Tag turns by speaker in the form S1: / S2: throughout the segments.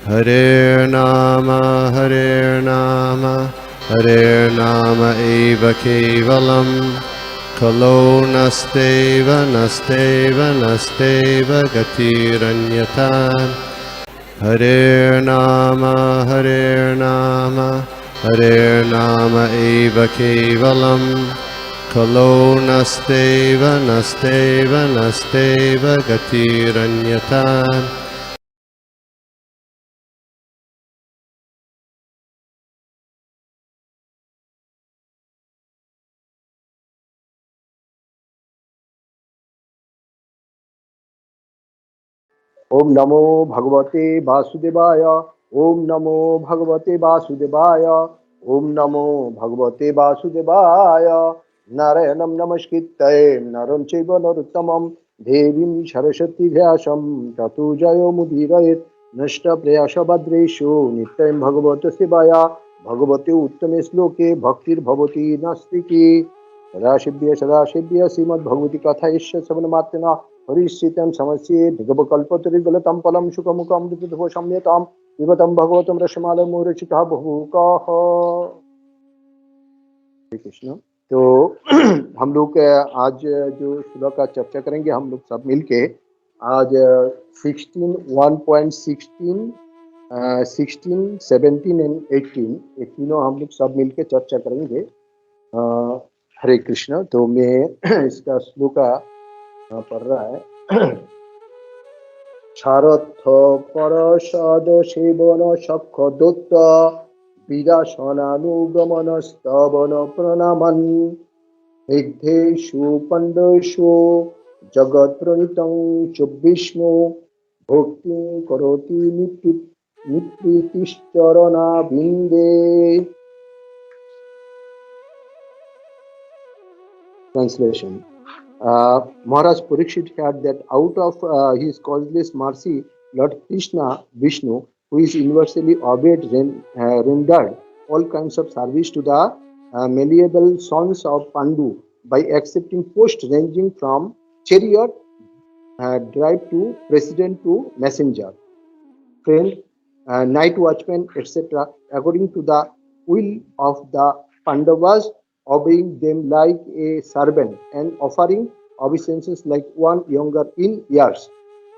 S1: Hare Nama, Hare Nama eva kevalam, Kalo nasteva, nasteva, nasteva gatiranyatan. Hare Nama, Hare Nama eva kevalam, Kalo nasteva, nasteva, nasteva gatiranyatan.
S2: ओम नमो भगवते वासुदेवाय। ओम नमो भगवते वासुदेवाय। ओम नमो भगवते वासुदेवाय। नारायणं नमस्कृत्य नरं चैव नरोत्तमं देवीं सरस्वती व्यासं ततो जयमुदीरयेत्। नष्टप्रेयसभद्रेषु नित्यं भगवतो सेवाया भगवते उत्तमे श्लोके भक्तिर्भवति नास्तिकी। सदाशिव्य सदाशिव्य श्रीमद्भगवती कथा ईश्वर श्रवणमात्रेण हरिश्चितं समस्ये निगमकल्पतरुगलतं फलं सुखमुखं मृतुभोषम्यतां पिबतं भगवतं रसमालमुरचितः बहुकाः। हरे कृष्ण। तो हम लोग आज जो श्लोक का चर्चा करेंगे हम लोग सब मिलके आज 16 1.16 16 17 एंड 18 ये तीनों हम लोग सब मिलके चर्चा करेंगे। हरे कृष्ण। तो मैं इसका श्लोक पढ़ रहा है। क्षारथ परषद सेवन सख दत्त विदासनानुगमन स्तवन प्रणामन विद्धेषु पंडेषु जगत प्रणीतं च विष्णु भक्ति करोति निप्रीतिश्चरणा बिंदे। Translation. Maharaj Parikshit had that out of his causeless mercy, Lord Krishna, Vishnu, who is universally obeyed, rendered all kinds of service to the malleable sons of Pandu by accepting posts ranging from chariot, drive to president to messenger, friend, night watchman, etc., according to the will of the Pandavas, obeying them like a servant and offering obeisances like one younger in years.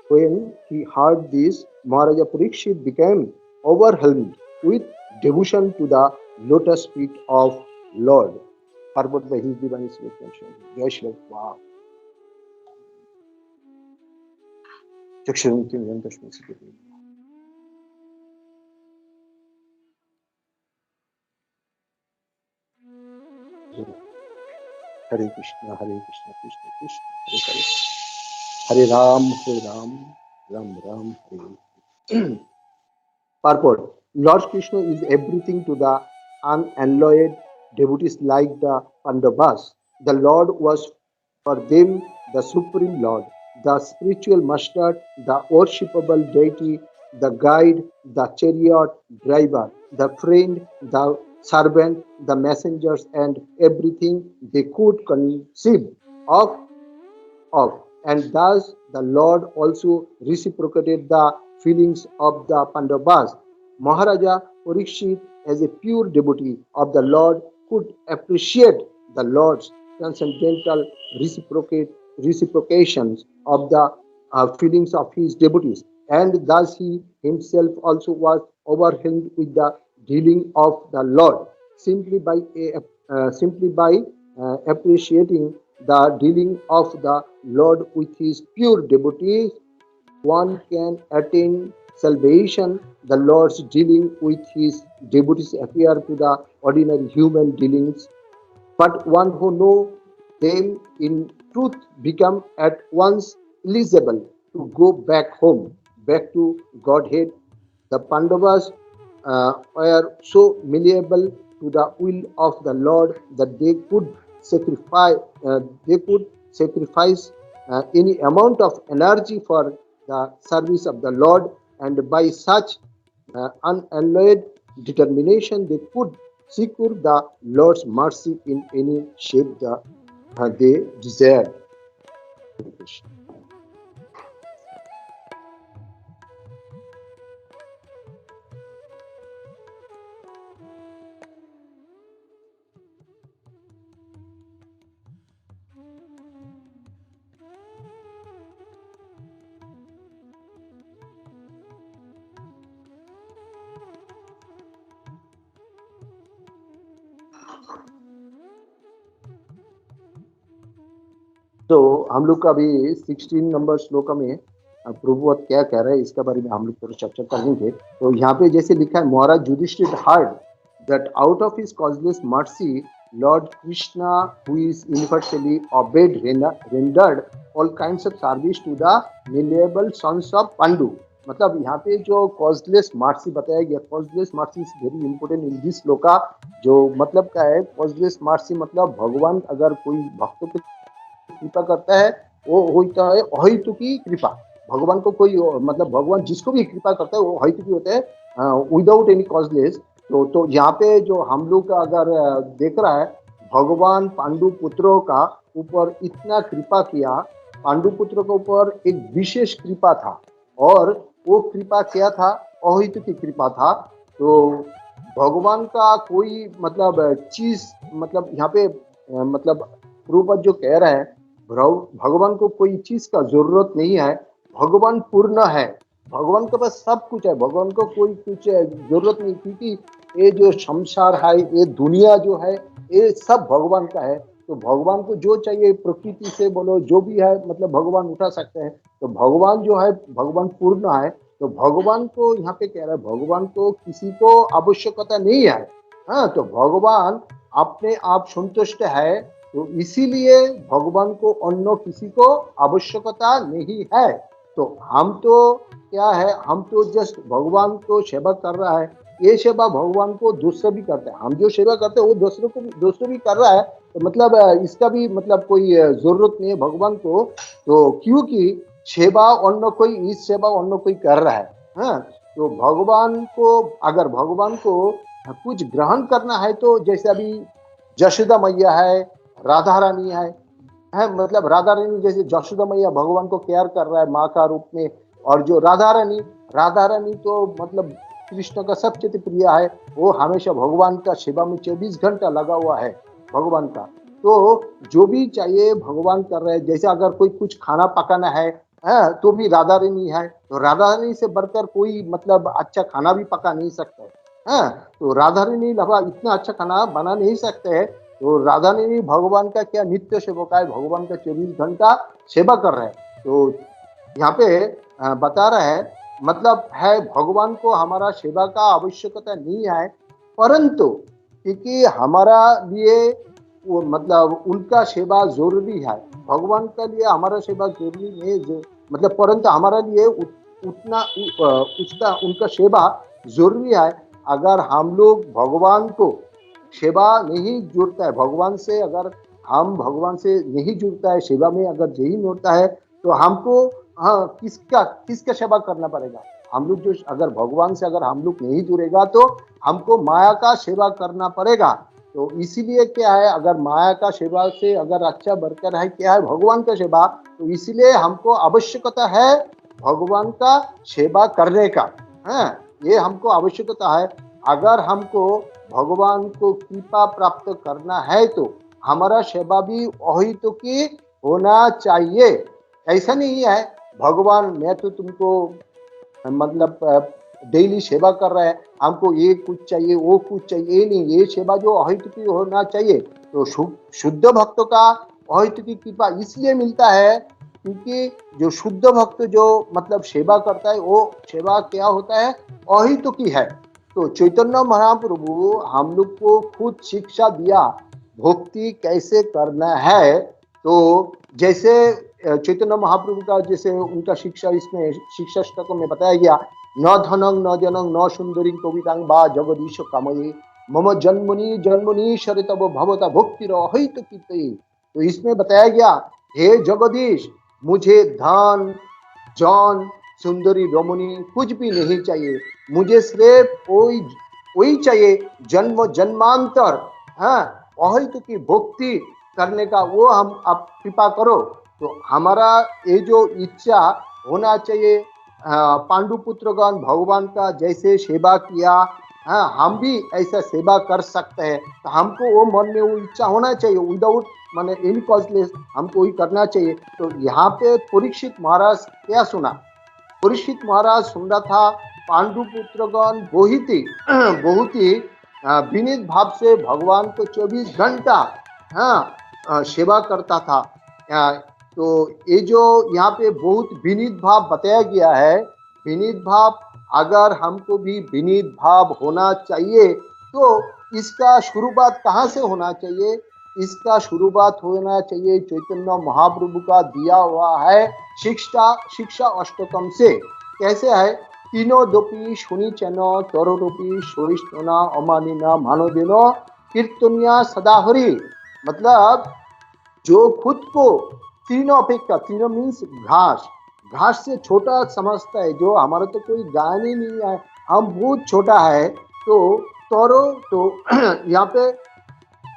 S2: When he heard this, Maharaja Parikshit became overwhelmed with devotion to the lotus feet of Lord. Purport by His Divine Spirit. Jai Shri Wow. Hare Krishna, Krishna Krishna, Hare Ram, Ram Ram, Hare. Purport. Lord Krishna is everything to the unalloyed devotees like the Pandavas. The Lord was for them the Supreme Lord, the spiritual master, the worshipable deity, the guide, the chariot driver, the friend, the servant, the messengers, and everything they could conceive of. And thus the Lord also reciprocated the feelings of the Pandavas. Maharaja Parikshit, as a pure devotee of the Lord, could appreciate the Lord's transcendental reciprocations of the feelings of his devotees, and thus he himself also was overwhelmed with the dealing of the Lord. Simply by appreciating the dealing of the Lord with his pure devotees, one can attain salvation. The Lord's dealing with his devotees appear to the ordinary human dealings, but one who knows them in truth become at once eligible to go back home, back to Godhead. The Pandavas were so malleable to the will of the Lord that sacrifice they could sacrifice any amount of energy for the service of the Lord, and by such unalloyed determination they could secure the Lord's mercy in any shape they desired. Hare. तो हम लोग का अभी 16 number श्लोक में प्रभुवत क्या कह रहे हैं इसके बारे में हम लोग थोड़ा चर्चा करेंगे। तो यहाँ पे जैसे लिखा है, महाराज Yudhishthir heard that out of his causeless mercy Lord Krishna, who is universally obeyed, rendered all kinds of service to the malleable sons of Pandu। मतलब यहाँ पे जो कॉजलेस मार्सी बताया गया, causeless mercy is very important in this shloka. जो मतलब क्या है कॉजलेस मार्सी, मतलब भगवान अगर कोई भक्तों पे कृपा करता है वो होता है अहेतु की कृपा। भगवान को कोई मतलब भगवान जिसको भी कृपा करता है वो अहेतु की होता है, विदाउट एनी कॉजलेस। तो यहाँ पे जो हम लोग अगर देख रहा है, भगवान पांडु पुत्रों का ऊपर इतना कृपा किया, पांडु पुत्रों के ऊपर एक विशेष कृपा था, और वो कृपा क्या था, अहेतु की कृपा था। तो भगवान का कोई मतलब चीज, मतलब यहाँ पे मतलब प्रभुपद जो कह रहा है, भगवान को कोई चीज का जरूरत नहीं है, भगवान पूर्ण है, भगवान के पास सब कुछ है, भगवान को कोई कुछ जरूरत नहीं, क्योंकि ये जो संसार है, ये दुनिया जो है, ये सब भगवान का है। तो भगवान को जो चाहिए प्रकृति से बोलो जो भी है, मतलब भगवान उठा सकते हैं। तो भगवान जो है, भगवान पूर्ण है। तो भगवान को यहाँ पे कह रहा है, भगवान को किसी को आवश्यकता नहीं है। हाँ, तो भगवान अपने आप संतुष्ट है, तो इसीलिए भगवान को अन्य किसी को आवश्यकता नहीं है। तो हम तो क्या है, हम तो जस्ट भगवान को सेवा कर रहा है, ये सेवा भगवान को दूसरे भी करते हैं, हम जो सेवा करते हैं वो दूसरों भी कर रहा है। तो मतलब इसका भी मतलब कोई जरूरत नहीं है भगवान को। तो क्योंकि सेवा अन्य कोई, इस सेवा अन्य कोई कर रहा है। हाँ, तो भगवान को, अगर भगवान को कुछ ग्रहण करना है, तो जैसे अभी यशोदा मैया है, राधा रानी है, मतलब राधा रानी जैसे यशोदा मैया भगवान को केयर कर रहा है माँ का रूप में, और जो राधा रानी तो मतलब कृष्ण का सबसे प्रिय है, वो हमेशा भगवान का सेवा में 24 घंटा लगा हुआ है भगवान का। तो जो भी चाहिए भगवान कर रहे हैं। जैसे अगर कोई कुछ खाना पकाना है, तो भी राधा रानी है, तो राधा रानी से बढ़कर कोई मतलब अच्छा खाना भी पका नहीं सकता है। तो राधा रानी लगा इतना अच्छा खाना बना नहीं सकते है। तो राधा रानी भगवान का क्या नित्य सेवक है, भगवान का 24 घंटा सेवा कर रहे हैं। तो यहाँ पे बता रहा है, मतलब है भगवान को हमारा सेवा का आवश्यकता नहीं है, परंतु क्योंकि हमारा लिए वो मतलब उनका सेवा जरूरी है, भगवान के लिए हमारा सेवा जरूरी नहीं, मतलब परंतु हमारा लिए उतना उसका उनका सेवा जरूरी है। अगर हम लोग भगवान को सेवा नहीं जुड़ता है, भगवान से अगर हम भगवान से नहीं जुड़ता है, सेवा में अगर यही होता है, तो हमको हाँ किसका सेवा करना पड़ेगा। हम लोग जो अगर भगवान से अगर हम लोग नहीं जुड़ेगा, तो हमको माया का सेवा करना पड़ेगा। तो इसीलिए क्या है, अगर माया का सेवा से अगर अच्छा बढ़कर है क्या है भगवान का सेवा, तो इसीलिए हमको आवश्यकता है भगवान का सेवा करने का। हाँ, ये हमको आवश्यकता है। अगर हमको भगवान को कृपा प्राप्त करना है, तो हमारा सेवा भी अहितु की होना चाहिए। ऐसा नहीं है भगवान मैं तो तुमको मतलब डेली सेवा कर रहा है, हमको ये कुछ चाहिए वो कुछ चाहिए, नहीं, ये सेवा जो अहितु की होना चाहिए। तो शुद्ध भक्त का अहितु की कृपा इसलिए मिलता है क्योंकि जो शुद्ध भक्त जो मतलब सेवा करता है, वो सेवा क्या होता है, अहितु की है। तो चैतन्य महाप्रभु हम लोग को खुद शिक्षा दिया भक्ति कैसे करना है। तो जैसे चैतन्य महाप्रभु का जैसे उनका शिक्षा इसमें शिक्षा स्तक में बताया गया, न धनं न जनं न सुंदरी कवितांग बा जगदीश कामये मम जन्मनि शरितव भवता भक्तिर अहित कीर्तये। तो इसमें बताया गया, हे जगदीश, मुझे धन जन सुंदरी रमणी कुछ भी नहीं चाहिए, मुझे सिर्फ वही चाहिए जन्म जन्मांतर, हाँ, अहित की भक्ति करने का वो हम आप कृपा करो। तो हमारा ये जो इच्छा होना चाहिए, पांडु पुत्रगण भगवान का जैसे सेवा किया, हाँ, हम भी ऐसा सेवा कर सकते हैं। तो हमको वो मन में वो इच्छा होना चाहिए, विदाउट माने एनी कॉजलेस हमको वही करना चाहिए। तो यहाँ पे परीक्षित महाराज क्या सुना, परीक्षित महाराज सुन रहा था पांडु पुत्रगण बहुत ही विनीत भाव से भगवान को 24 घंटा हाँ सेवा करता था। तो ये जो यहाँ पे बहुत विनीत भाव बताया गया है, विनीत भाव, अगर हमको भी विनीत भाव होना चाहिए तो इसका शुरुआत कहाँ से होना चाहिए? इसका शुरुआत होना चाहिए चैतन्य महाप्रभु का दिया हुआ है शिक्षा शिक्षा अष्टकम से। कैसे है? तीनों दोपी सुनिचन तरोरूपी सोइष्णना अमानिना मानोदेनो कीर्तनिया सदाहरि। मतलब जो खुद को तीनों अपेक्षा, तीनों मीन्स घास, घास से छोटा समझता है, जो हमारा तो कोई गाय नहीं है, हम बहुत छोटा है, तो तोरो तो यहाँ पे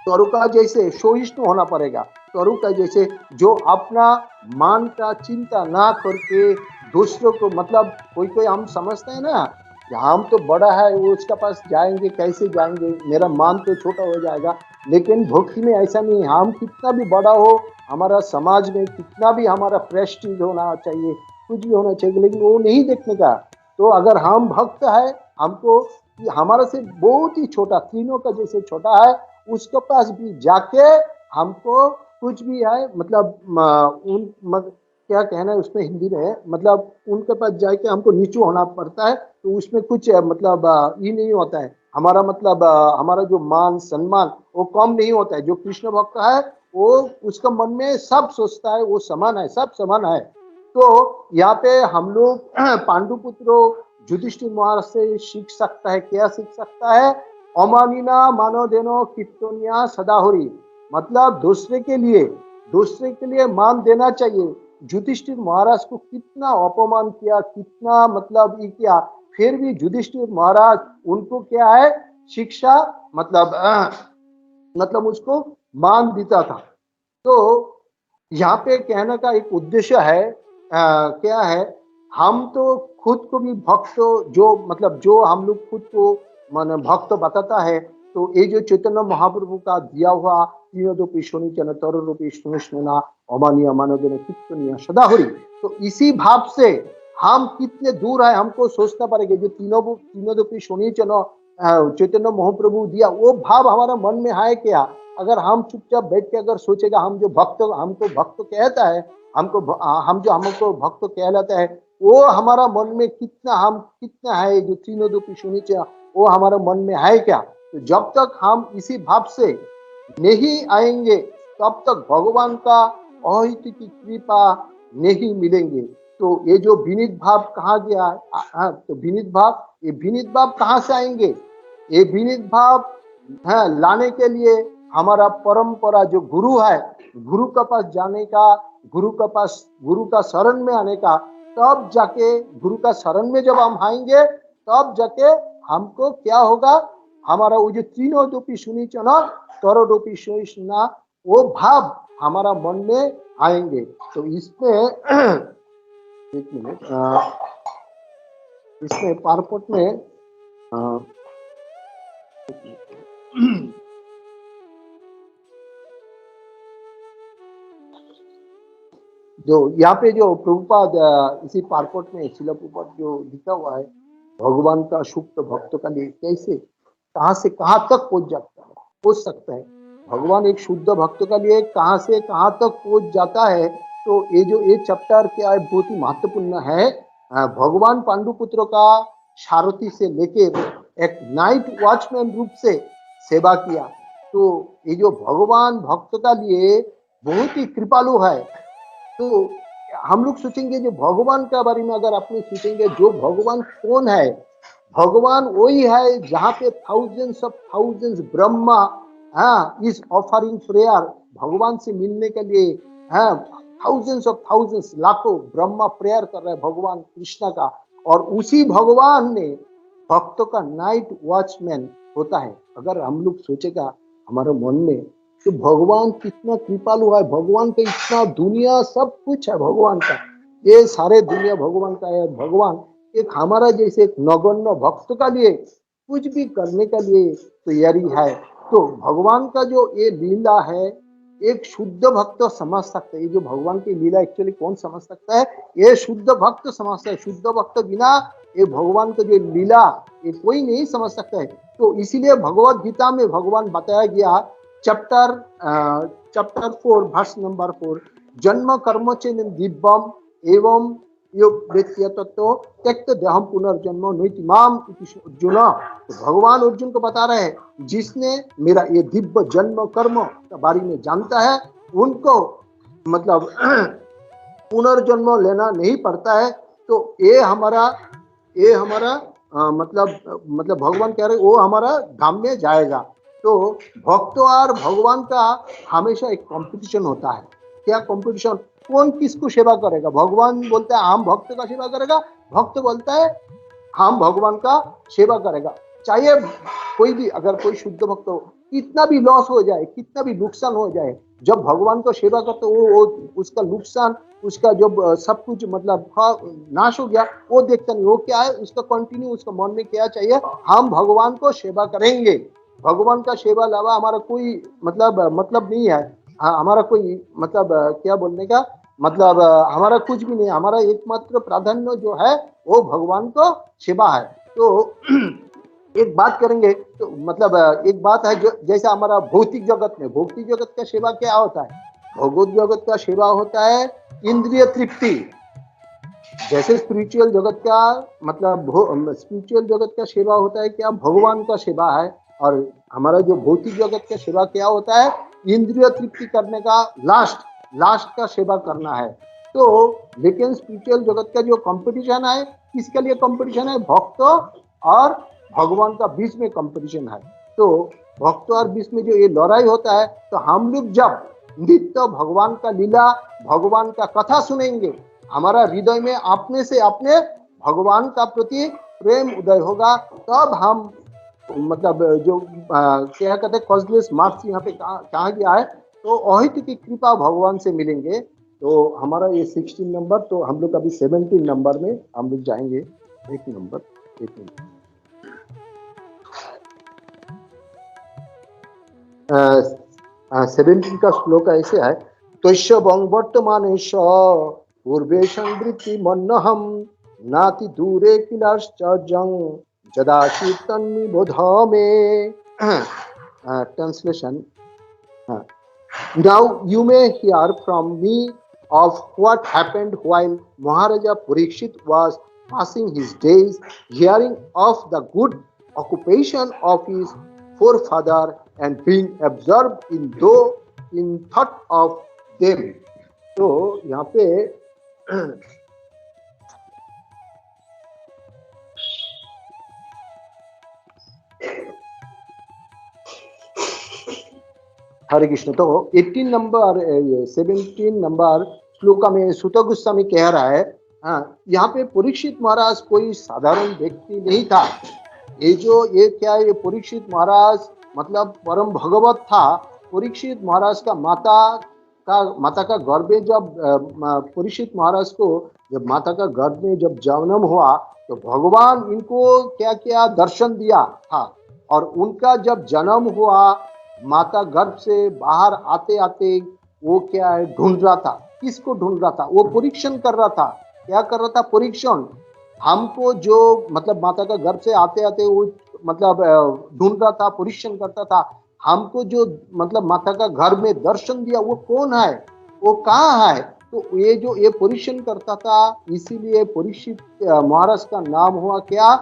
S2: तरु का जैसे सहिष्णु होना पड़ेगा। तरु का जैसे जो अपना मान का चिंता ना करके दूसरों को, मतलब कोई कोई हम समझते हैं ना कि हम तो बड़ा है, वो उसके पास जाएंगे, कैसे जाएंगे, मेरा मान तो छोटा हो जाएगा। लेकिन भक्ति में ऐसा नहीं है, हम कितना भी बड़ा हो, हमारा समाज में कितना भी हमारा प्रेस्टीज होना चाहिए, कुछ भी होना चाहिए, लेकिन वो नहीं देखने का। तो अगर हम भक्त है, हमको हमारा से बहुत ही छोटा, तीनों का जैसे छोटा है, उसके पास भी जाके हमको कुछ भी है, मतलब क्या कहना है उसमें हिंदी में, मतलब उनके पास जाके हमको नीचू होना पड़ता है। तो उसमें कुछ मतलब ये नहीं होता है हमारा, मतलब हमारा जो मान सम्मान वो कम नहीं होता है। जो कृष्ण भक्त है वो उसका मन में सब सोचता है वो समान है, सब समान है। तो यहाँ पे हम लोग पांडु पुत्रों युधिष्ठिर महाराज से सीख सकता है, क्या सीख सकता है? अमानिना मानो देनो कीर्तनिया सदाहरि। मतलब दूसरे के लिए मान देना चाहिए। युधिष्ठिर महाराज को कितना अपमान किया, कितना मतलब ये किया, फिर भी युधिष्ठिर महाराज उनको क्या है शिक्षा, मतलब उसको मान देता था। तो यहाँ पे कहने का एक उद्देश्य है, क्या है, हम तो खुद को भी भक्त, जो मतलब जो हम लोग खुद को मन भक्त बताता है, तो ये जो चैतन्य महाप्रभु का दिया हुआ तीनों रूपी शनिचन तरुण रूपी सुनिष्णना अमानिया मानवजन कीर्तनिया सदाहरि, तो इसी भाव से हम कितने दूर है हमको सोचना पड़ेगा। जो तीनों रूपी शनिचन चैतन्य महाप्रभु दिया, वो भाव हमारा मन में है क्या? अगर हम चुपचाप बैठ के अगर सोचेगा, हम जो भक्त, हमको भक्त कहता है, हमको भक्त कहलाता है, वो हमारा मन में कितना है, जो तीनों रूपी सुनिचन वो हमारे मन में है क्या? तो जब तक हम इसी भाव से नहीं आएंगे, तब तक भगवान का अहित की कृपा नहीं मिलेंगे। तो ये जो विनीत भाव कहा गया है, तो विनीत भाव कहाँ से आएंगे? ये विनीत भाव लाने के लिए हमारा परंपरा जो गुरु है, गुरु के पास जाने का, गुरु का शरण में आने का, तब जाके गुरु का शरण में जब हम आएंगे, तब जाके हमको क्या होगा, हमारा वो जो तीनों रूपी सुनिचना तरो रूपी सोइष्णा, वो भाव हमारा मन में आएंगे। तो इसमें एक मिनट, इसमें पारपट में जो यहाँ पे जो प्रभुपाद इसी पारपट में शिला प्रभुपाद जो लिखा हुआ है, भगवान का सुप्त भक्त का लिए कैसे कहाँ से कहाँ तक पहुंच सकता है, भगवान एक शुद्ध भक्त का लिए कहाँ से कहाँ तक पहुंच जाता है। तो ये चैप्टर क्या है, बहुत ही महत्वपूर्ण है। भगवान पांडुपुत्र का सारथी से लेके एक नाइट वॉचमैन रूप से सेवा किया। तो ये जो भगवान भक्त का लिए बहुत ही कृपालु है। तो हम लोग सोचेंगे जो भगवान के बारे में, अगर आपने सोचेंगे जो भगवान कौन है, भगवान वही है जहाँ पे thousands Brahma is offering prayer, भगवान से मिलने के लिए थाउजेंड्स लाखों ब्रह्मा प्रेयर कर रहे हैं भगवान कृष्ण का। और उसी भगवान ने भक्तों का नाइट वॉचमैन होता है। अगर हम लोग सोचेगा हमारे मन में, तो भगवान कितना कृपालु है, भगवान का इतना दुनिया सब कुछ है भगवान का, ये सारे दुनिया भगवान का है। भगवान एक हमारा जैसे एक नगण्य भक्त का लिए कुछ भी करने का लिए तैयारी है। तो भगवान का जो ये लीला है, एक शुद्ध भक्त समझ सकता है। ये जो भगवान की लीला एक्चुअली कौन समझ सकता है? ये शुद्ध भक्त समझता है। शुद्ध भक्त बिना ये भगवान का जो लीला ये कोई नहीं समझ सकता है। तो इसीलिए भगवत गीता में भगवान बताया गया चैप्टर 4 वर्स नंबर 4, जन्म कर्म च दिव्यम एवं यो व्यक्ति तत्व त्यक्त देहम पुनर्जन्म नैतिमाम इति अर्जुन। तो भगवान अर्जुन को बता रहे हैं जिसने मेरा ये दिव्य जन्म कर्म के बारे में जानता है उनको मतलब पुनर्जन्म लेना नहीं पड़ता है। तो ये हमारा मतलब भगवान कह रहे वो हमारा धाम में जाएगा। तो भक्त और भगवान का हमेशा एक कंपटीशन होता है। क्या कंपटीशन? कौन किसको सेवा करेगा? भगवान बोलता है हम भक्त का सेवा करेगा, भक्त बोलता है हम भगवान का सेवा करेगा। चाहे कोई भी, अगर कोई शुद्ध भक्त हो, कितना भी लॉस हो जाए, कितना भी नुकसान हो जाए, जब भगवान को सेवा करते वो उसका नुकसान, उसका जो सब कुछ मतलब नाश हो गया वो देखता नहीं। वो क्या है, उसका कंटिन्यू उसका मन में क्या चाहिए, हम भगवान को सेवा करेंगे। भगवान का सेवा अलावा हमारा कोई मतलब नहीं है। हाँ, हमारा कोई क्या बोलने का हमारा कुछ भी नहीं। हमारा एकमात्र प्राधान्य जो है वो भगवान को सेवा है। तो एक बात करेंगे तो एक बात है जो जैसे हमारा भौतिक जगत का सेवा क्या होता है? भौतिक जगत का सेवा होता है इंद्रिय तृप्ति। जैसे स्पिरिचुअल जगत का सेवा होता है क्या? भगवान का सेवा है। और हमारा जो भौतिक जगत का सेवा क्या होता है? इंद्रिय तृप्ति करने का लास्ट का सेवा करना है। तो लेकिन स्पिरिचुअल जगत का जो कंपटीशन है, किसके लिए कंपटीशन है? भक्त और भगवान का बीच में कंपटीशन है। तो भक्त और बीच में जो ये लड़ाई होता है, तो हम लोग जब नित्य भगवान का लीला, भगवान का कथा सुनेंगे, हमारा हृदय में अपने से अपने भगवान का प्रति प्रेम उदय होगा। तब हम जो क्या कहते हैं कॉजलेस मार्क्स यहाँ पे कहा गया है, तो अहित की कृपा भगवान से मिलेंगे। तो हमारा ये 16 नंबर, तो हम लोग अभी 17 नंबर में हम लोग जाएंगे। एक नंबर 17 का श्लोक ऐसे है, त्वस्य वर्तमानेश पूर्वे संवृत्ति मन्नहम नाति दूरे किलाश्चर्यं जदा शीतन्निबोध में। Translation. Now you may hear from me of what happened while Maharaja Parikshit was passing his days, hearing of the good occupation of his forefather and being absorbed in thought of them. तो यहाँ पे हरे कृष्ण। तो 17 number श्लोक में सूत गोस्वामी कह रहा है, यहाँ पे परीक्षित महाराज कोई साधारण व्यक्ति नहीं था। ये परीक्षित महाराज मतलब परम भगवत था। परीक्षित महाराज का माता का गर्भ में जब परीक्षित महाराज को जब माता का गर्भ में जब जन्म हुआ, तो भगवान इनको क्या क्या दर्शन दिया था। और उनका जब जन्म हुआ, माता गर्भ से बाहर आते आते वो क्या है ढूंढ रहा था। किसको ढूंढ रहा था? वो परीक्षण कर रहा था। क्या कर रहा था? परीक्षण। हमको जो माता का गर्भ से आते आते वो ढूंढ रहा था, परीक्षण करता था। हमको जो माता का गर्भ में दर्शन दिया वो कौन है, वो कहाँ है? तो ये परीक्षण करता था, इसीलिए परीक्षित महाराज का नाम हुआ क्या?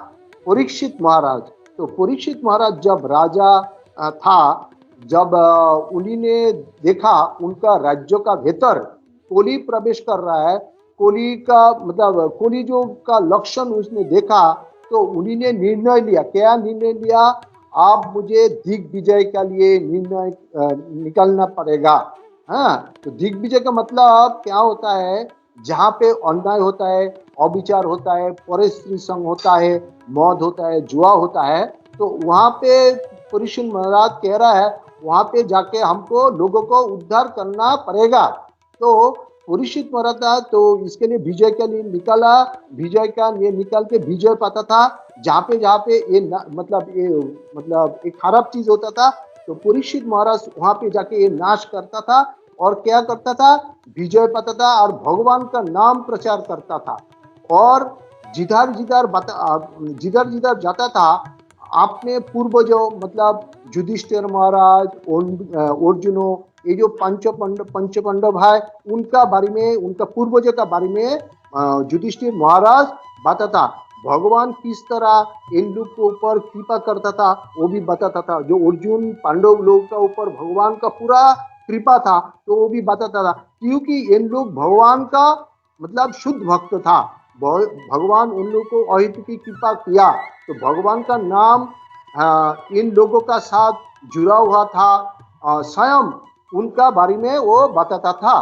S2: परीक्षित महाराज। तो परीक्षित महाराज जब राजा था, जब उन्हीं ने देखा उनका राज्य का भीतर कोली प्रवेश कर रहा है, कोली का लक्षण उसने देखा, तो उन्हीं ने निर्णय लिया। क्या निर्णय लिया? आप मुझे दिग्विजय के लिए निर्णय निकालना पड़ेगा। हाँ, तो दिग्विजय का मतलब क्या होता है? जहाँ पे अन्याय होता है, अविचार होता है, परस्त्री संग होता है, मौत होता है, जुआ होता है, तो वहाँ पे परीक्षित महाराज कह रहा है वहाँ पे जाके हमको लोगों को उद्धार करना पड़ेगा। तो परीक्षित महाराज तो इसके लिए विजय के लिए निकाला। विजय का ये निकाल के विजय पाता था। जहाँ पे ये एक खराब चीज होता था, तो परीक्षित महाराज वहाँ पे जाके ये नाश करता था। और क्या करता था? विजय पाता था और भगवान का नाम प्रचार करता था। और जिधर जिधर जाता था, आपने पूर्वजों युधिष्ठिर महाराज, अर्जुनो, ये जो पंच पांडव है उनका बारे में, उनका पूर्वजों का बारे में युधिष्ठिर महाराज बताता। भगवान किस तरह इन लोग के ऊपर कृपा करता था वो भी बताता था। जो अर्जुन पांडव लोग का ऊपर भगवान का पूरा कृपा था तो वो भी बताता था, क्योंकि इन लोग भगवान का मतलब शुद्ध भक्त था। भगवान उन लोग को अहित की कृपा किया तो भगवान का नाम इन लोगों का साथ जुड़ा हुआ था। स्वयं उनका बारे में वो बताता था।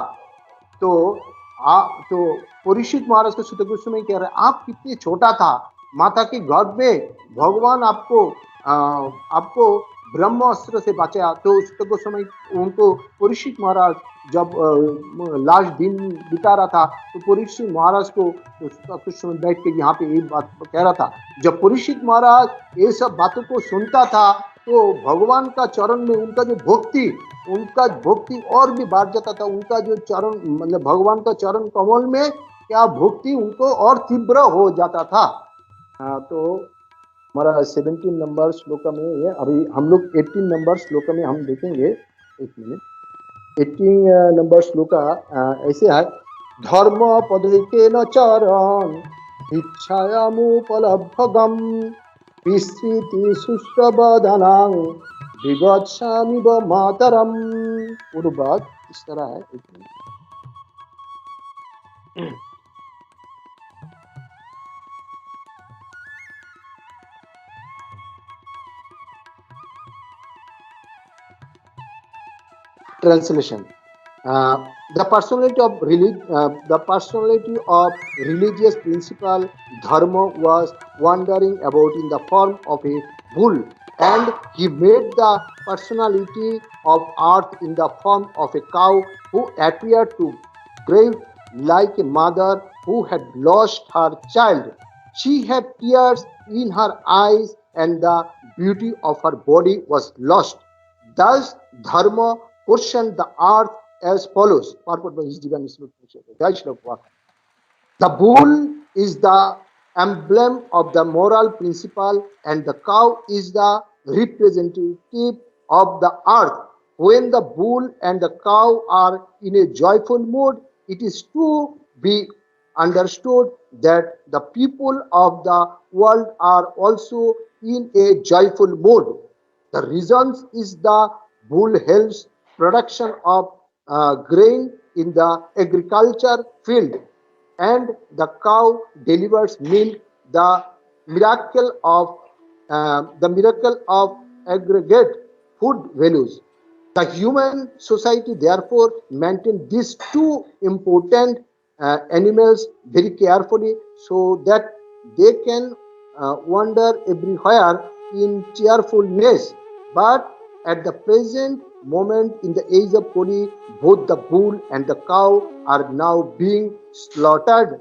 S2: तो तो परीक्षित महाराज के सुत गोस्वामी कह रहे आप कितने छोटा था, माता के गर्भ में भगवान आपको ब्रह्म अस्त्र से बचाया। तो सुत गोस्वामी उनको परीक्षित महाराज जब लास्ट दिन बिता रहा था तो परीक्षित महाराज को कुछ समय बैठ के यहाँ पे ये बात कह रहा था। जब परीक्षित महाराज ये सब बातों को सुनता था तो भगवान का चरण में उनका भक्ति और भी बढ़ जाता था। उनका जो चरण मतलब भगवान का चरण कमल में क्या भक्ति उनको और तीव्र हो जाता था। तो हमारा 17 नंबर श्लोक में ये, अभी हम लोग 18 नंबर श्लोक में हम देखेंगे। एक मिनट, 18 नंबर श्लोक ऐसे है, धर्म पदैकेन चरण इच्छायामुपलभ्यगम विस्तृति शुश्रवदनां विवत्सामि व मातरम। पूर्ववत इस तरह है। एक minute, translation. The personality of religious principle dharma was wandering about in the form of a bull, and he made the personality of earth in the form of a cow who appeared to grieve like a mother who had lost her child. She had tears in her eyes and the beauty of her body was lost. Thus dharma questioned the earth as follows. Purport by His Divine Shlok. The bull is the emblem of the moral principle and the cow is the representative of the earth. When the bull and the cow are in a joyful mood, it is to be understood that the people of the world are also in a joyful mood. The reason is the bull helps production of grain in the agriculture field, and the cow delivers milk. The miracle of aggregate food values. The human society therefore maintain these two important animals very carefully so that they can wander everywhere in cheerfulness. But at the present moment in the age of Kali, both the bull and the cow are now being slaughtered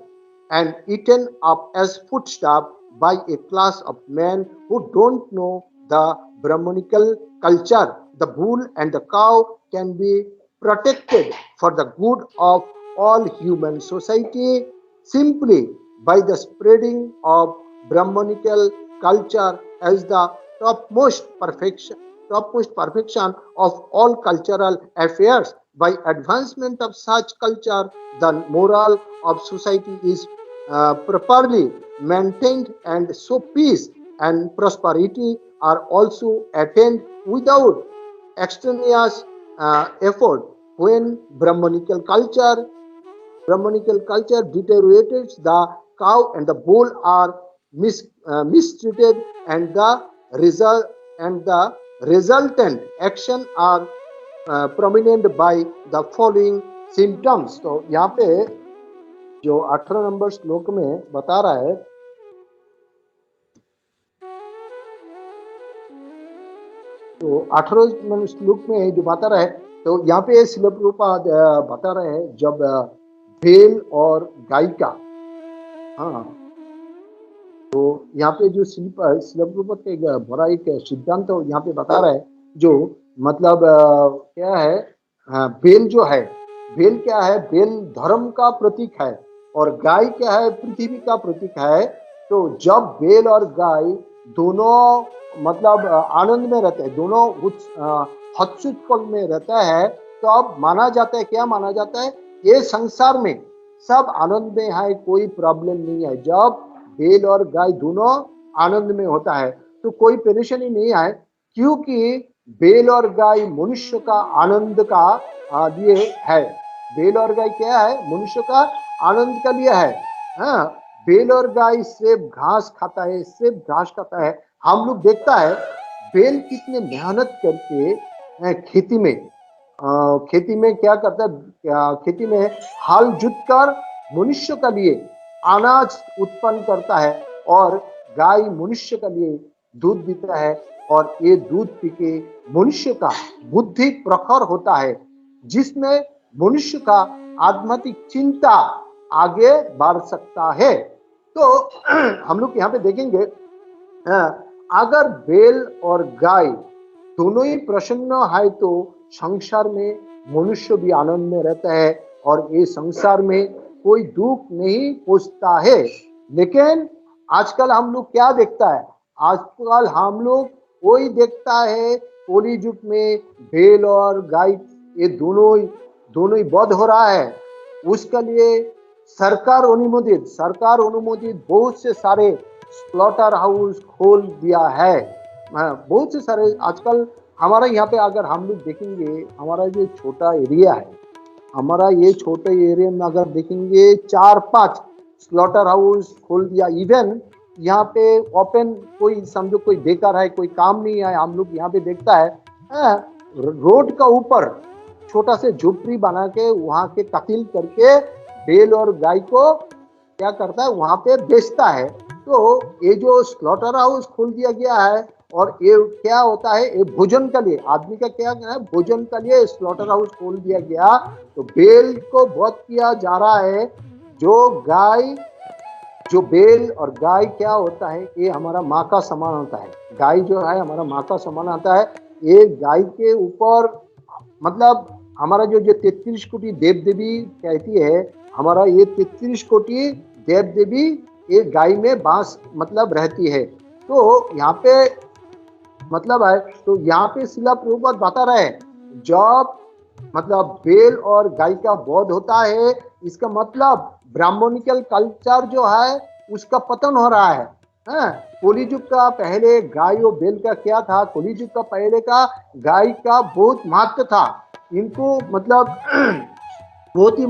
S2: and eaten up as foodstuff by a class of men who don't know the Brahmanical culture. The bull and the cow can be protected for the good of all human society simply by the spreading of Brahmanical culture as the topmost perfection of all cultural affairs. By advancement of such culture, the moral of society is properly maintained, and so peace and prosperity are also attained without extraneous effort. When Brahmanical culture deteriorates, the cow and the bull are mistreated, and the resultant action are prominent by the following symptoms. तो यहाँ पे जो 18 number श्लोक में बता रहा है, तो 18 श्लोक में जो बता रहा है, तो यहाँ पे शिल प्रभुपाद बता रहे हैं जब भेल और गाय का, हाँ, तो यहाँ पे जो शिल प्रभुपाद का बड़ा एक सिद्धांत तो यहाँ पे बता रहा है, जो मतलब क्या है, बेल जो है, बेल क्या है, बेल धर्म का प्रतीक है और गाय क्या है, पृथ्वी का प्रतीक है। तो जब बेल और गाय दोनों मतलब आनंद में रहते हैं, दोनों हर्षोत्कल में रहता है, तो अब माना जाता है, क्या माना जाता है, ये संसार में सब आनंद में है, कोई प्रॉब्लम नहीं है। जब बैल और गाय दोनों आनंद में होता है तो कोई परेशानी नहीं है, क्योंकि बैल और गाय मनुष्य का आनंद का लिए है। बैल और गाय क्या है, मनुष्य का आनंद का लिए है। हाँ, बैल और गाय सिर्फ घास खाता है, सिर्फ घास खाता है। हम लोग देखता है बैल कितने मेहनत करके खेती में क्या करता है, खेती में हल जुत कर मनुष्य का लिए अनाज उत्पन्न करता है, और गाय मनुष्य का लिए दूध देता है, और ये दूध पी के मनुष्य का बुद्धि प्रखर होता है, जिसमें मनुष्य का आध्यात्मिक चिंता आगे बढ़ सकता है। तो हम लोग यहाँ पे देखेंगे, अगर बैल और गाय दोनों ही प्रसन्न है तो संसार में मनुष्य भी आनंद में रहता है, और ये संसार में कोई दुख नहीं पहुंचता है। लेकिन आजकल हम लोग क्या देखता है, आजकल हम लोग वही देखता है, कली युग में बैल और गाय ये दोनों ही वध हो रहा है। उसके लिए सरकार अनुमोदित बहुत से सारे स्लॉटर हाउस खोल दिया है। बहुत से सारे आजकल हमारा यहाँ पे अगर हम लोग देखेंगे, हमारा जो छोटा एरिया है, हमारा ये छोटे एरिया में अगर देखेंगे 4-5 स्लॉटर हाउस खोल दिया। इवन यहाँ पे ओपन, कोई समझो कोई बेकार है, कोई काम नहीं है, हम लोग यहाँ पे देखता है, रोड का ऊपर छोटा से झोपड़ी बना के वहां के कत्ल करके बैल और गाय को क्या करता है, वहां पे बेचता है। तो ये जो स्लॉटर हाउस खोल दिया गया है, और ये क्या होता है, ये भोजन के लिए, आदमी का क्या है, भोजन के लिए स्लॉटर हाउस खोल दिया गया। तो बैल को वध किया जा रहा है। जो बैल और गाय क्या होता है, ये हमारा माँ का समान होता है। गाय जो है हमारा माँ का समान आता है। ये गाय के ऊपर मतलब हमारा जो 33 कोटि देव देवी कहती है, हमारा ये 33 कोटि देव देवी ये गाय में वास मतलब रहती है। तो यहाँ पे मतलब है, तो यहाँ पे शिला प्रभुपाद बता रहे हैं, जब मतलब बैल और गाय का वध होता है, इसका मतलब ब्राह्मणिकल कल्चर जो है उसका पतन हो रहा है। कली युग का पहले गाय और बैल का क्या था, कली युग का पहले का गाय का बहुत महत्व था। इनको मतलब बहुत ही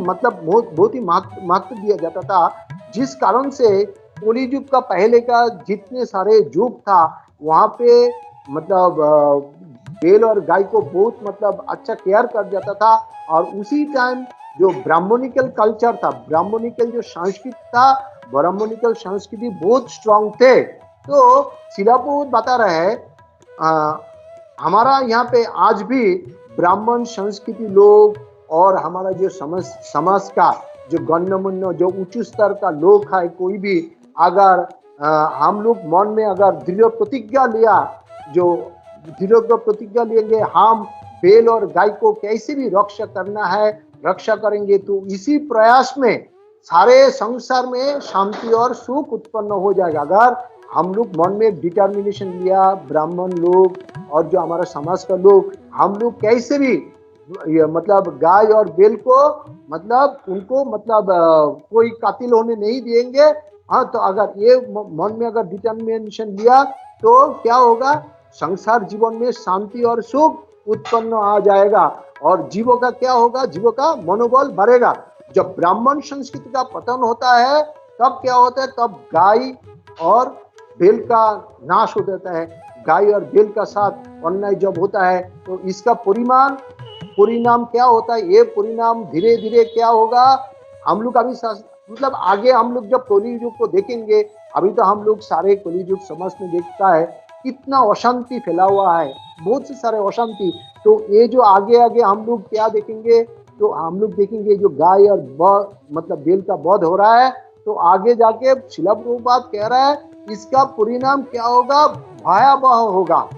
S2: महत्व दिया जाता था, जिस कारण से कली युग का पहले का जितने सारे युग था वहाँ पे मतलब बैल और गाय को बहुत मतलब अच्छा केयर कर जाता था। और उसी टाइम जो ब्राह्मणिकल कल्चर था, ब्राह्मणिकल जो संस्कृति था, ब्राह्मणिकल संस्कृति बहुत स्ट्रांग थे। तो शिलापुत बता रहे हैं, हमारा यहाँ पे आज भी ब्राह्मण संस्कृति लोग और हमारा जो समाज का जो गण्यमान्य जो उच्च स्तर का लोग है, कोई भी अगर हम लोग मन में अगर दृढ़ प्रतिज्ञा लेंगे, हम बैल और गाय को कैसे भी रक्षा करेंगे, तो इसी प्रयास में सारे संसार में शांति और सुख उत्पन्न हो जाएगा। अगर हम लोग मन में डिटर्मिनेशन लिया, ब्राह्मण लोग और जो हमारा समाज का लोग, हम लोग कैसे भी मतलब गाय और बैल को मतलब उनको मतलब कोई कातिल होने नहीं देंगे। हाँ, तो अगर ये मन में अगर डिटर्मिनेशन लिया तो क्या होगा, संसार जीवन में शांति और सुख उत्पन्न आ जाएगा, और जीवों का क्या होगा, जीवों का मनोबल बढ़ेगा। जब ब्राह्मण संस्कृति का पतन होता है तब क्या होता है, तब गाय और बैल का नाश हो जाता है। गाय और बैल का साथ अन्याय जब होता है तो इसका परिणाम क्या होता है, ये परिणाम धीरे धीरे क्या होगा, हम लोग अभी मतलब आगे हम लोग जब कली युग को देखेंगे, अभी तो हम लोग सारे कली युग समाज में देखता है कितना अशांति फैला हुआ है, बहुत से सारे अशांति। तो ये जो आगे हम लोग क्या देखेंगे, तो हम लोग देखेंगे जो गाय और मतलब बैल का वध हो रहा है, तो आगे जाके शिला प्रभुपाद कह रहा है इसका परिणाम क्या होगा, भयावह होगा।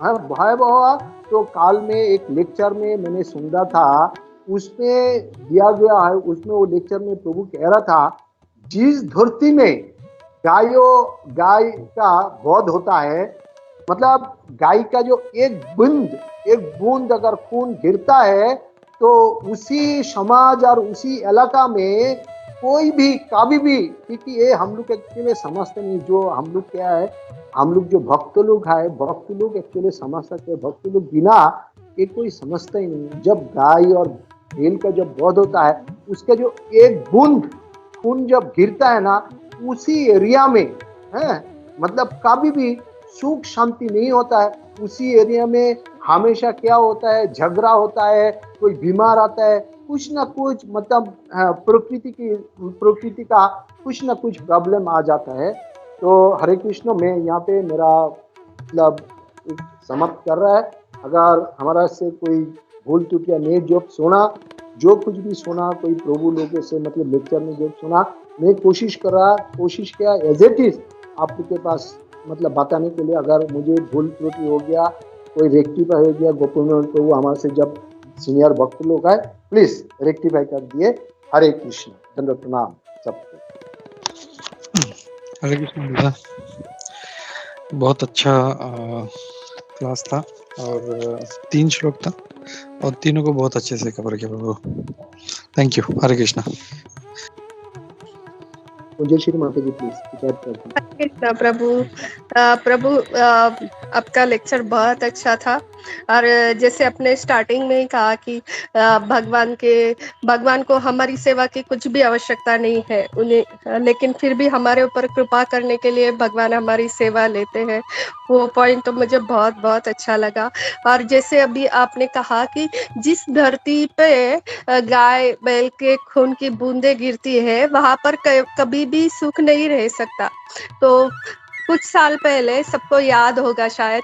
S2: भयावह। तो काल में एक लेक्चर में मैंने सुना था, उसमें दिया गया है, उसमें वो लेक्चर में प्रभु कह रहा था, जिस धरती में गाय का वध होता है मतलब गाय का जो एक बूंद अगर खून गिरता है तो उसी समाज और उसी इलाका में कोई भी कभी भी, क्योंकि ये हम लोग एक्चुअली समझते नहीं, जो हम लोग क्या है, हम लोग जो भक्त लोग एक्चुअली समझ सकते हैं, भक्त लोग बिना ये कोई समझता ही नहीं। जब गाय और भेड़ का जब वध होता है, उसका जो एक बूंद खून जब गिरता है ना, उसी एरिया में है, मतलब कभी भी सुख शांति नहीं होता है। उसी एरिया में हमेशा क्या होता है, झगड़ा होता है, कोई बीमार आता है, कुछ ना कुछ, मतलब प्रकृति का कुछ ना कुछ प्रॉब्लम आ जाता है। तो हरे कृष्ण, मैं यहाँ पे मेरा मतलब समाप्त कर रहा है। अगर हमारा से कोई भूल त्रुटियां नहीं, जो कुछ भी सुना, कोई प्रभु लोगों से मतलब लेक्चर में जो सुना, मैं कोशिश किया एज इट इज आप लोग के पास मतलब बताने के लिए। अगर मुझे भूल त्रुटि हो गया, कोई रेक्टिफाई हो गया, गोपीनाथ प्रभु हमारे से जब सीनियर भक्त लोग है, प्लीज रेक्टिफाई कर दिए। हरे कृष्ण, दंडवत प्रणाम सबको।
S3: हरे कृष्ण दादा, बहुत अच्छा क्लास था और 3 श्लोक था और तीनों को बहुत अच्छे से कवर किया प्रभु। Thank you. हरे कृष्णा।
S2: मुझे श्री माता जी प्लीज हिदायत कर दी।
S4: हरे कृष्णा प्रभु। प्रभु आपका लेक्चर बहुत अच्छा था। और जैसे अपने स्टार्टिंग में ही कहा कि भगवान को हमारी सेवा की कुछ भी आवश्यकता नहीं है उन्हें, लेकिन फिर भी हमारे ऊपर कृपा करने के लिए भगवान हमारी सेवा लेते हैं। वो पॉइंट तो मुझे बहुत बहुत अच्छा लगा। और जैसे अभी आपने कहा कि जिस धरती पे गाय बैल के खून की बूंदें गिरती है, वहां पर कभी भी सुख नहीं रह सकता। तो कुछ साल पहले, सबको याद होगा शायद,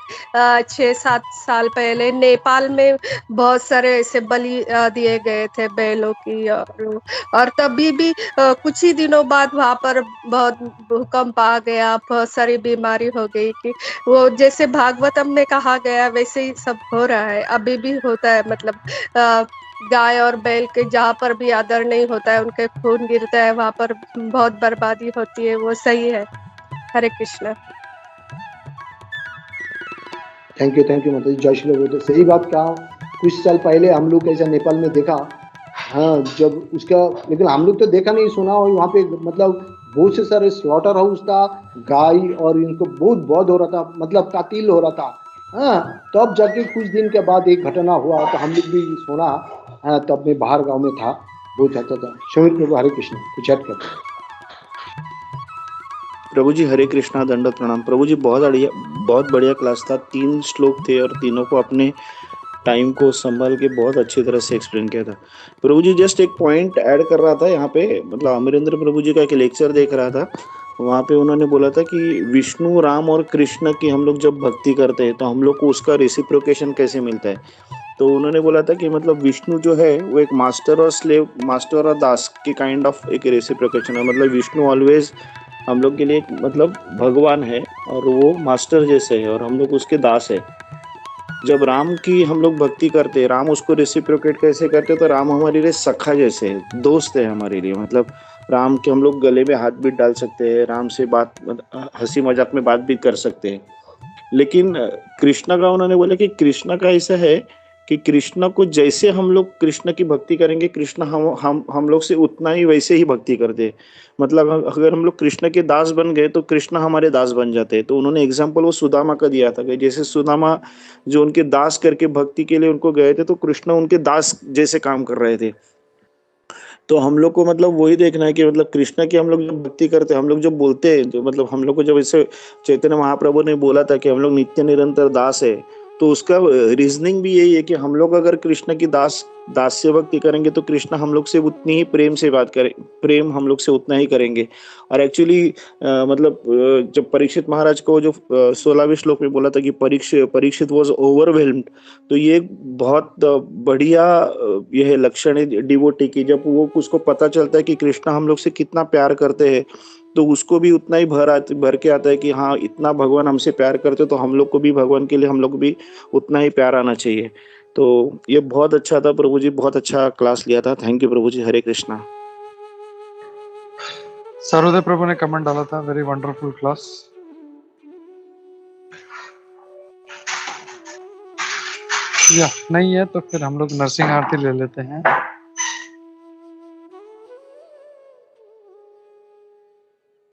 S4: 6-7 साल पहले नेपाल में बहुत सारे ऐसे बलि दिए गए थे बैलों की। और तभी भी कुछ ही दिनों बाद वहां पर बहुत भूकंप आ गया, बहुत सारी बीमारी हो गई कि वो जैसे भागवतम में कहा गया वैसे ही सब हो रहा है, अभी भी होता है। मतलब गाय और बैल के जहाँ पर भी आदर नहीं होता है, उनके खून गिरता है, वहां पर बहुत बर्बादी होती है। वो सही है। हरे कृष्णा।
S2: थैंक यू माता जी, जय श्री राम। तो सही बात कहा। कुछ साल पहले हम लोग ऐसा नेपाल में देखा, हाँ, जब उसका, लेकिन हम लोग तो देखा नहीं सुना, और वहाँ पे मतलब बहुत से सारे स्लॉटर हाउस था, गाय और इनको बहुत बहुत हो रहा था, मतलब कातिल हो रहा था। हाँ, तब जाके कुछ दिन के बाद एक घटना हुआ, तो हम लोग भी सुना। हाँ, तब मैं बाहर गांव में था, बहुत अच्छा था। शमीर प्रभु, हरे कृष्ण, कुछ ऐड कर।
S5: प्रभु जी हरे कृष्णा, दंडवत प्रणाम। प्रभु जी बहुत बढ़िया क्लास था। 3 श्लोक थे और तीनों को अपने टाइम को संभाल के बहुत अच्छी तरह से एक्सप्लेन किया था। प्रभु जी जस्ट एक पॉइंट ऐड कर रहा था यहाँ पे, मतलब अमरेंद्र प्रभु जी का एक लेक्चर देख रहा था, वहाँ पे उन्होंने बोला था कि विष्णु, राम और कृष्ण की हम लोग जब भक्ति करते हैं तो हम लोग को उसका रेसिप्रोकेशन कैसे मिलता है। तो उन्होंने बोला था कि मतलब विष्णु जो है वो एक मास्टर और स्लेव, मास्टर और दास की काइंड ऑफ एक रेसिप्रोकेशन है। मतलब विष्णु ऑलवेज हम लोग के लिए मतलब भगवान है और वो मास्टर जैसे है और हम लोग उसके दास है। जब राम की हम लोग भक्ति करते हैं, राम उसको रेसिप्रोकेट कैसे करते हैं, तो राम हमारे लिए सखा जैसे है, दोस्त है हमारे लिए। मतलब राम के हम लोग गले में हाथ भी डाल सकते हैं, राम से बात हंसी मजाक में बात भी कर सकते हैं। लेकिन कृष्णा का उन्होंने बोला कि कृष्णा का ऐसा है कि कृष्णा को जैसे हम लोग कृष्ण की भक्ति करेंगे, कृष्ण हम लोग से उतना ही वैसे ही भक्ति करते हैं। मतलब अगर हम लोग कृष्ण के दास बन गए तो कृष्ण हमारे दास बन जाते हैं। तो उन्होंने एग्जाम्पल वो सुदामा का दिया था कि जैसे सुदामा जो उनके दास करके भक्ति के लिए उनको गए थे, तो कृष्ण उनके दास जैसे काम कर रहे थे। तो हम लोग को मतलब वही देखना है कि मतलब कृष्ण की हम लोग जब भक्ति करते हैं, हम लोग जब बोलते हैं, जो मतलब हम लोग को जब ऐसे चैतन्य महाप्रभु ने बोला था कि हम लोग नित्य निरंतर दास है, तो उसका रीजनिंग भी यही है कि हम लोग अगर कृष्ण की दास से भक्ति करेंगे तो कृष्ण हम लोग से उतनी ही प्रेम से बात करें, प्रेम हम लोग से उतना ही करेंगे। और एक्चुअली मतलब जब परीक्षित महाराज को जो 16वें श्लोक में बोला था कि परीक्षित वॉज ओवरवेल्म्ड, तो ये बहुत बढ़िया यह लक्षण है डिवोटी की। जब वो उसको पता चलता है कि कृष्ण हम लोग से कितना प्यार करते हैं, तो उसको भी उतना ही भर के आता है कि हाँ, इतना भगवान हमसे प्यार करते, तो हम लोग को भी भगवान के लिए हम लोग भी उतना ही प्यार आना चाहिए। तो ये बहुत अच्छा था प्रभु जी, बहुत अच्छा क्लास लिया था। थैंक यू प्रभु जी, हरे कृष्णा।
S3: सरोदय प्रभु ने कमेंट डाला था, वेरी वंडरफुल क्लास। या नहीं है तो फिर हम लोग नरसिंह आरती ले लेते हैं।